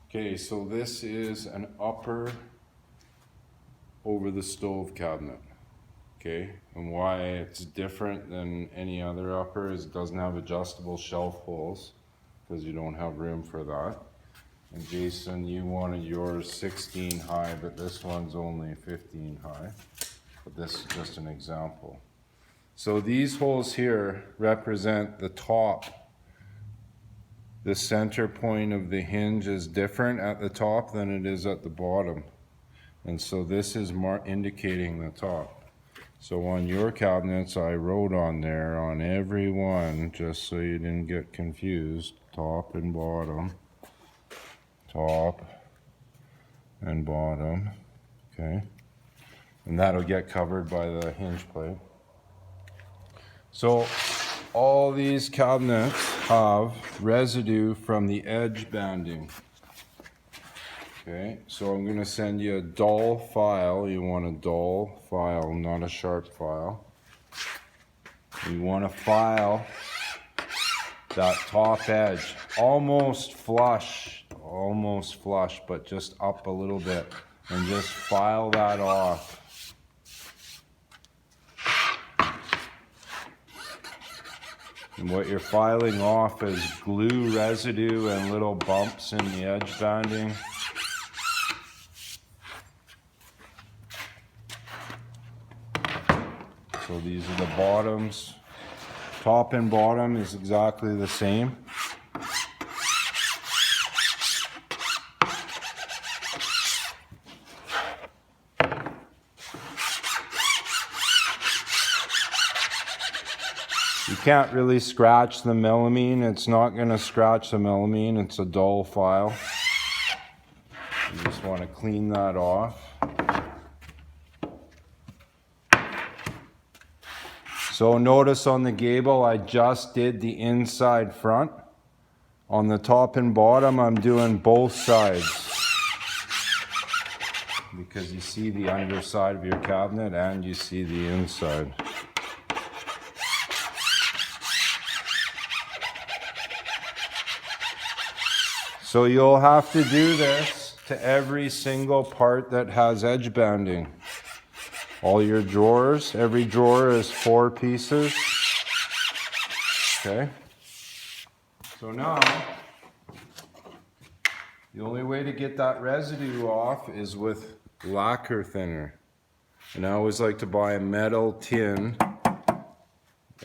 Okay, so this is an upper over the stove cabinet. Okay, and why it's different than any other upper is it doesn't have adjustable shelf holes because you don't have room for that. And Jason, you wanted yours 16 high, but this one's only 15 high. But this is just an example. So these holes here represent the top. The center point of the hinge is different at the top than it is at the bottom. And so this is indicating the top. So on your cabinets, I wrote on there on every one, just so you didn't get confused, top and bottom, top and bottom, okay? And that'll get covered by the hinge plate. So all these cabinets have residue from the edge banding. Okay, so I'm going to send you a dull file. You want a dull file, not a sharp file. You want to file that top edge almost flush, but just up a little bit, and just file that off. And what you're filing off is glue residue and little bumps in the edge banding. So these are the bottoms. Top and bottom is exactly the same. You can't really scratch the melamine. It's not going to scratch the melamine. It's a dull file. You just want to clean that off. So notice on the gable, I just did the inside front. On the top and bottom, I'm doing both sides. Because you see the underside of your cabinet and you see the inside. So you'll have to do this to every single part that has edge banding. All your drawers, every drawer is 4 pieces. Okay. So now, the only way to get that residue off is with lacquer thinner. And I always like to buy a metal tin,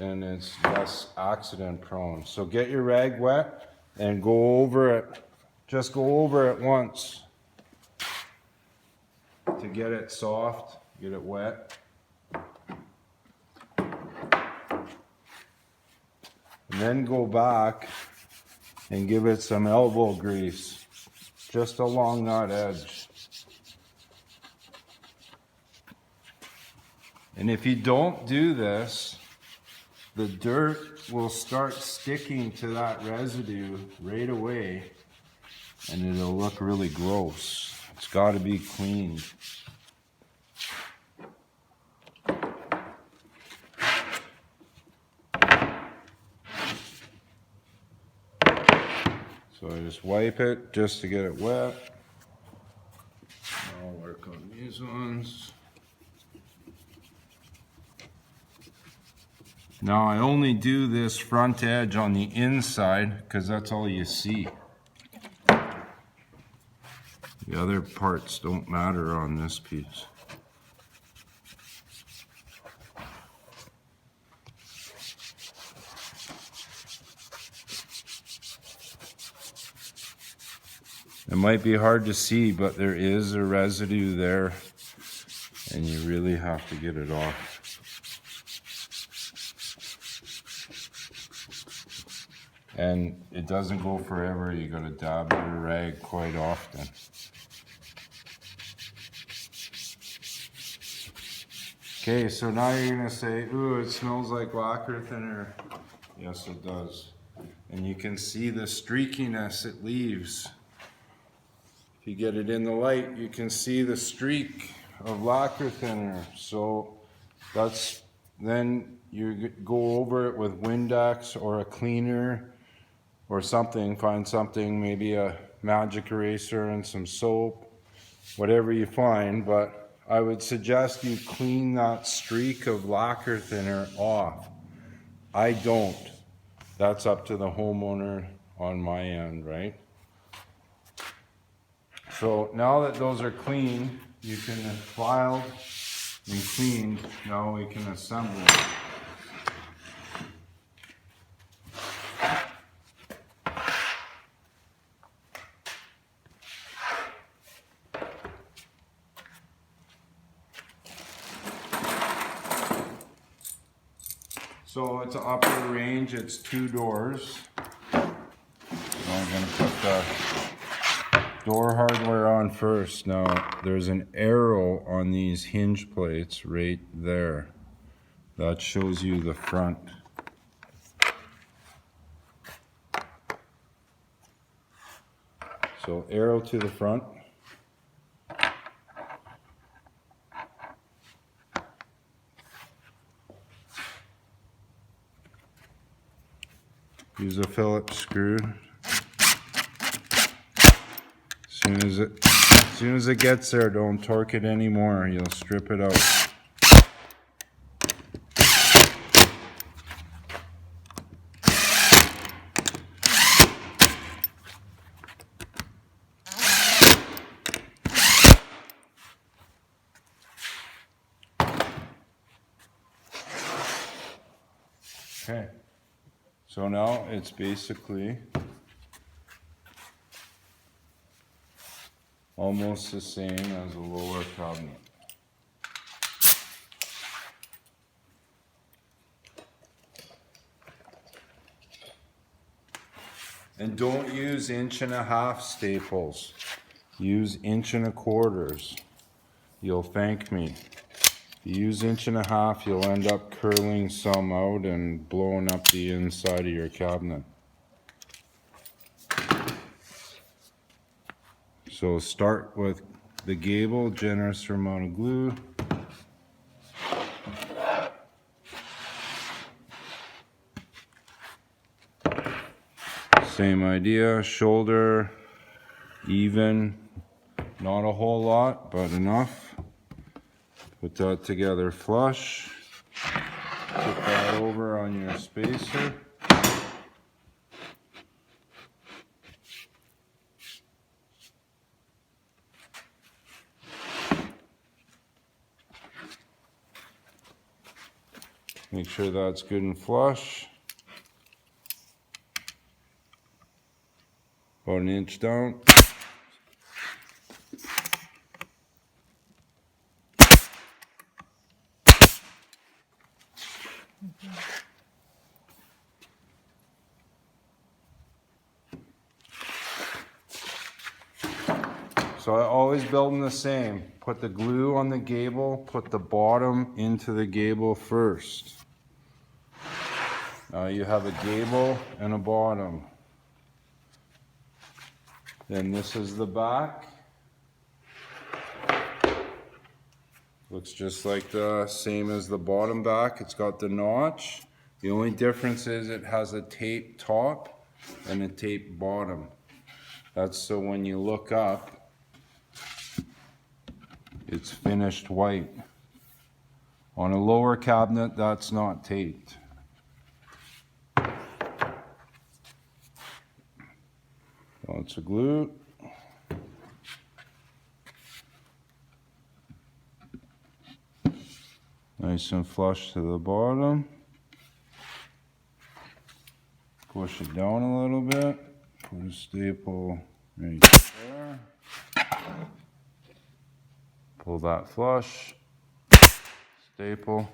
and it's less accident prone. So get your rag wet and go over it. Just go over it once to get it soft. Get it wet. And then go back and give it some elbow grease just along that edge. And if you don't do this, the dirt will start sticking to that residue right away and it'll look really gross. It's got to be cleaned. So I just wipe it just to get it wet. I'll work on these ones. Now I only do this front edge on the inside because that's all you see. The other parts don't matter on this piece. It might be hard to see, but there is a residue there, and you really have to get it off. And it doesn't go forever. You gotta dab your rag quite often. Okay, so now you're gonna say, ooh, it smells like lacquer thinner. Yes, it does. And you can see the streakiness it leaves. If you get it in the light, you can see the streak of lacquer thinner. So that's, then you go over it with Windex or a cleaner or something. Find something, maybe a magic eraser and some soap, whatever you find, but I would suggest you clean that streak of lacquer thinner off. I don't. That's up to the homeowner on my end, right? So now that those are clean, you can filed and cleaned, now we can assemble it. So it's an upper range, it's 2 doors. So I'm gonna put the door hardware on first. Now there's an arrow on these hinge plates right there. That shows you the front. So arrow to the front. Use a Phillips screw. As soon as it gets there, don't torque it anymore. You'll strip it out. Okay. So now it's basically almost the same as a lower cabinet. And don't use 1.5" staples. Use 1.25". You'll thank me. If you use 1.5", you'll end up curling some out and blowing up the inside of your cabinet. So start with the gable, generous amount of glue. Same idea, shoulder, even, not a whole lot, but enough. Put that together flush. Put that over on your spacer. Make sure that's good and flush. About 1 inch down. So I always build them the same. Put the glue on the gable, put the bottom into the gable first. Now you have a gable and a bottom. Then this is the back. Looks just like the same as the bottom back. It's got the notch. The only difference is it has a tape top and a tape bottom. That's so when you look up, it's finished white. On a lower cabinet, that's not taped. Lots of glue. Nice and flush to the bottom. Push it down a little bit. Put a staple right there. Pull that flush. Staple.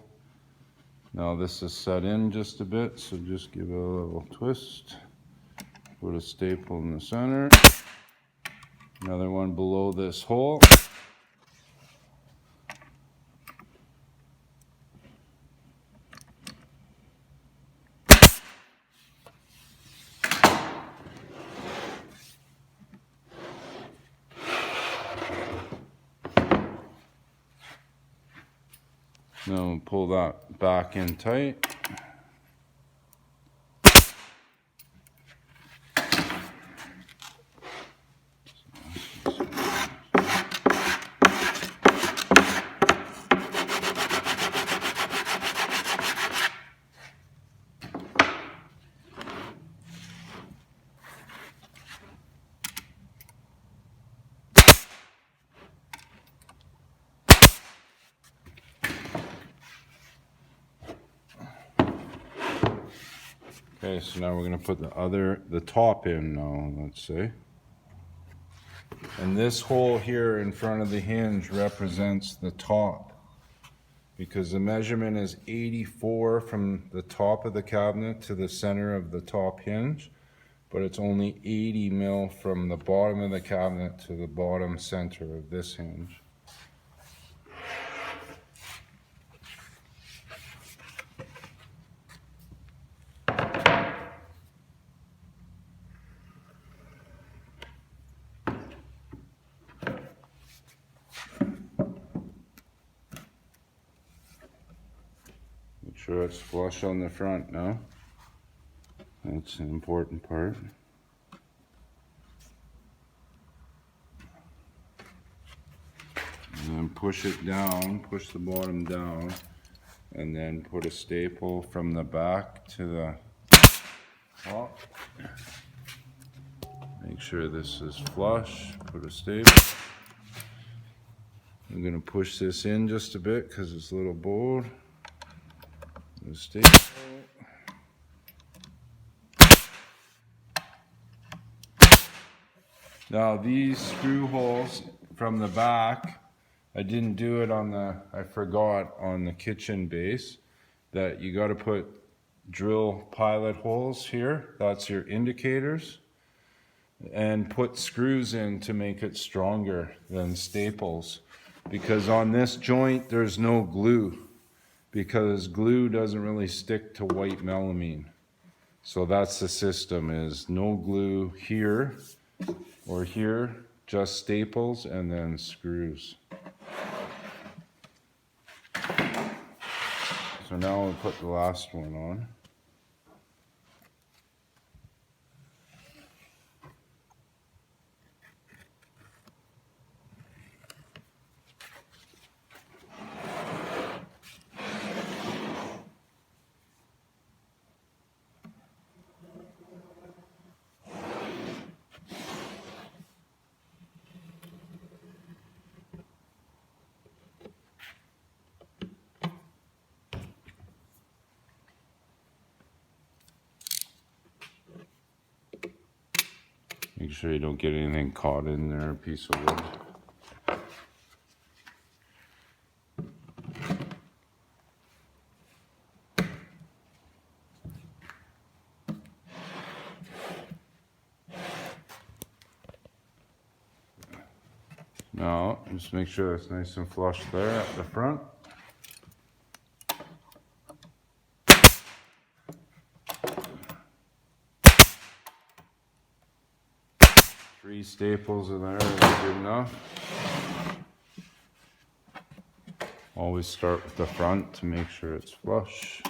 Now this is set in just a bit, so just give it a little twist. Put a staple in the center. Another one below this hole. Now pull that back in tight. Okay, so now we're gonna put the top in now, let's say. And this hole here in front of the hinge represents the top, because the measurement is 84 from the top of the cabinet to the center of the top hinge, but it's only 80 mil from the bottom of the cabinet to the bottom center of this hinge. Make sure it's flush on the front now. That's an important part. And then push it down, push the bottom down, and then put a staple from the back to the top. Make sure this is flush, put a staple. I'm going to push this in just a bit because it's a little bold. Put a staple. Now these screw holes from the back, I didn't do it on I forgot on the kitchen base, that you got to put drill pilot holes here. That's your indicators. And put screws in to make it stronger than staples. Because on this joint, there's no glue. Because glue doesn't really stick to white melamine. So that's the system, is no glue here or here, just staples and then screws. So now we'll put the last one on. Make sure you don't get anything caught in there, a piece of wood. Now, just make sure it's nice and flush there at the front. Three staples in there is good enough. Always start with the front to make sure it's flush.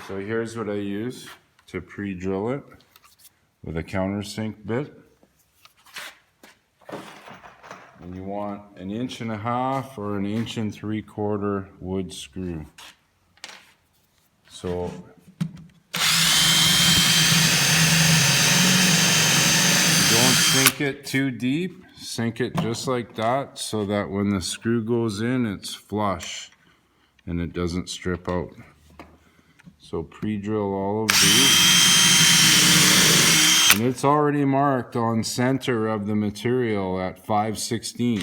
So here's what I use to pre-drill it with a countersink bit. And you want 1.5 inches or 1 3/4 wood screw. So don't sink it too deep, sink it just like that so that when the screw goes in, it's flush and it doesn't strip out. So pre-drill all of these. And it's already marked on center of the material at 5/16.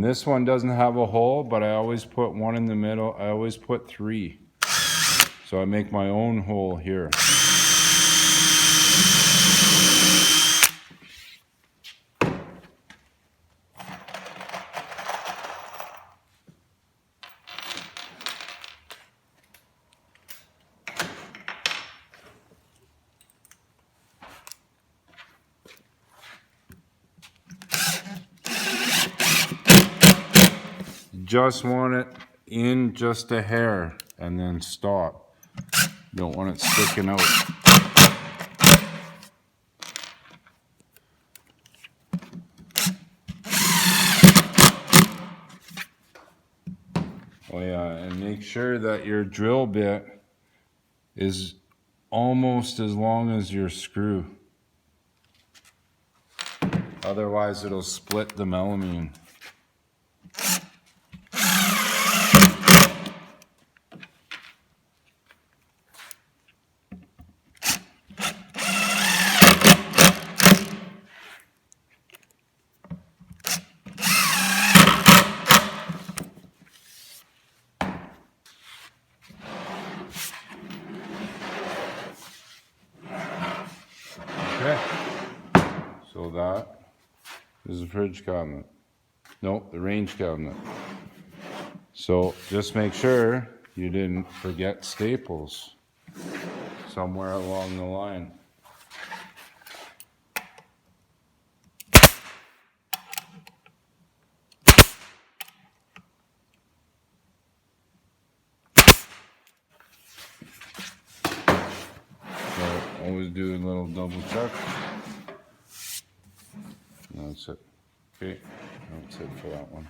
And this one doesn't have a hole, but I always put one in the middle. I always put 3. So I make my own hole here. Just want it in just a hair and then stop. Don't want it sticking out. Oh yeah, and make sure that your drill bit is almost as long as your screw. Otherwise it'll split the melamine. Okay, so that is the fridge cabinet. Nope, the range cabinet. So just make sure you didn't forget staples somewhere along the line. So always do a little double check. That's it. Okay, that's it for that one.